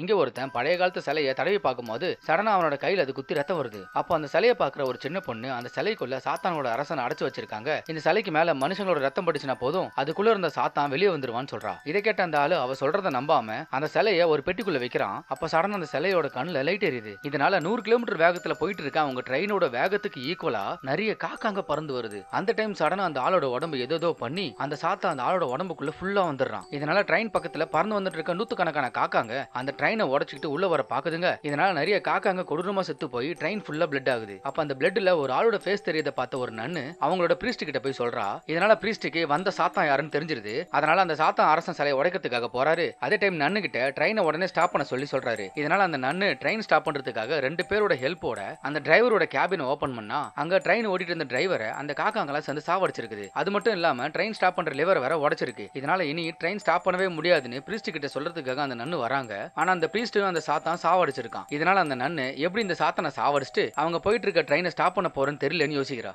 இங்க ஒருத்தன் பழைய காலத்து சிலையை தடவி பார்க்கும்போது சடனா அவனோட கையில அது குத்தி ரத்தம் வருது. அப்போ அந்த சிலையை பார்க்குற ஒரு சின்ன பொண்ணு அந்த சிலைக்குள்ள சாத்தானோட அரசனை அடைச்சு வச்சிருக்காங்க. இந்த சிலைக்கு மேல மனுஷங்களோட ரத்தம் பட்டுச்சுனா போதும் அதுக்குள்ள இருந்த சாத்தான் வெளியே வந்துருவான்னு சொல்றா. இதை கேட்ட அந்த ஆளு அவ சொல்றத நம்பாம அந்த சிலையை ஒரு பெட்டிக்குள்ள வைக்கிறான். அப்ப சடனா அந்த சிலையோட கண்ணுல லைட் எரியுது. இதனால 100 கிலோமீட்டர் வேகத்துல போயிட்டு இருக்க அவங்க ட்ரெயினோட வேகத்துக்கு ஈக்குவலா நிறைய காக்காங்க பறந்து வருது. அந்த டைம் சடனா அந்த ஆளோட உடம்பு ஏதோ பண்ணி அந்த சாத்தா அந்த ஆளோட உடம்புக்குள்ள ஃபுல்லா வந்துடுறான். இதனால ட்ரெயின் பக்கத்துல பறந்து வந்துட்டு இருக்க நூத்துக்கணக்கான காக்காங்க அந்த ட்ரெயினை உடைச்சிட்டு உள்ள வர பாக்குதுங்க. இதனால நிறைய காக்காங்க கொடூரமா செத்து போய் ட்ரெயின் ஃபுல்லா பிளட் ஆகுது. அப்ப அந்த பிளட்ல ஒரு ஆளோட ஃபேஸ் தெரியத பார்த்த ஒரு நன்னு அவங்களோட பிரீஸ்ட் கிட்ட போய் சொல்றா. இதனால பிரீஸ்டுக்கு வந்த சாத்தான் யாருன்னு தெரிஞ்சிருது. அதனால அந்த சாத்தான் அரசன் சிலையை உடைக்கிறதுக்காக போறாரு. அதே டைம் நன்னு கிட்ட ட்ரெயினை உடனே ஸ்டாப் பண்ண சொல்லி சொல்றாரு. இதனால அந்த நன்னு ட்ரெயின் ஸ்டாப் பண்றதுக்காக 2 பேரோட ஹெல்ப்போட அந்த டிரைவரோட கேபினை ஓபன் பண்ணா அங்க ட்ரெயின் ஓடிட்டு இருந்த டிரைவரை அந்த காக்காங்களா சேர்ந்து சாவடிச்சிருக்குது. அது மட்டும் இல்லாம ட்ரெயின் ஸ்டாப் பண்ற லிவர் வேற உடைச்சிருக்கு. இதனால இனி ட்ரெயின் ஸ்டாப் பண்ணவே முடியாதுன்னு பிரீஸ்ட் கிட்ட சொல்றதுக்காக அந்த நன்னு வராங்க. ஆனா அந்த பிரீஸ்டும் அந்த சாத்தான் சாவடிச்சிருக்கான். இதனால அந்த நன்னு எப்படி இந்த சாத்தானை சாவடிச்சுட்டு அவங்க போயிட்டு இருக்க ட்ரெயினை ஸ்டாப் பண்ண போறேன்னு தெரியலன்னு யோசிக்கிறா.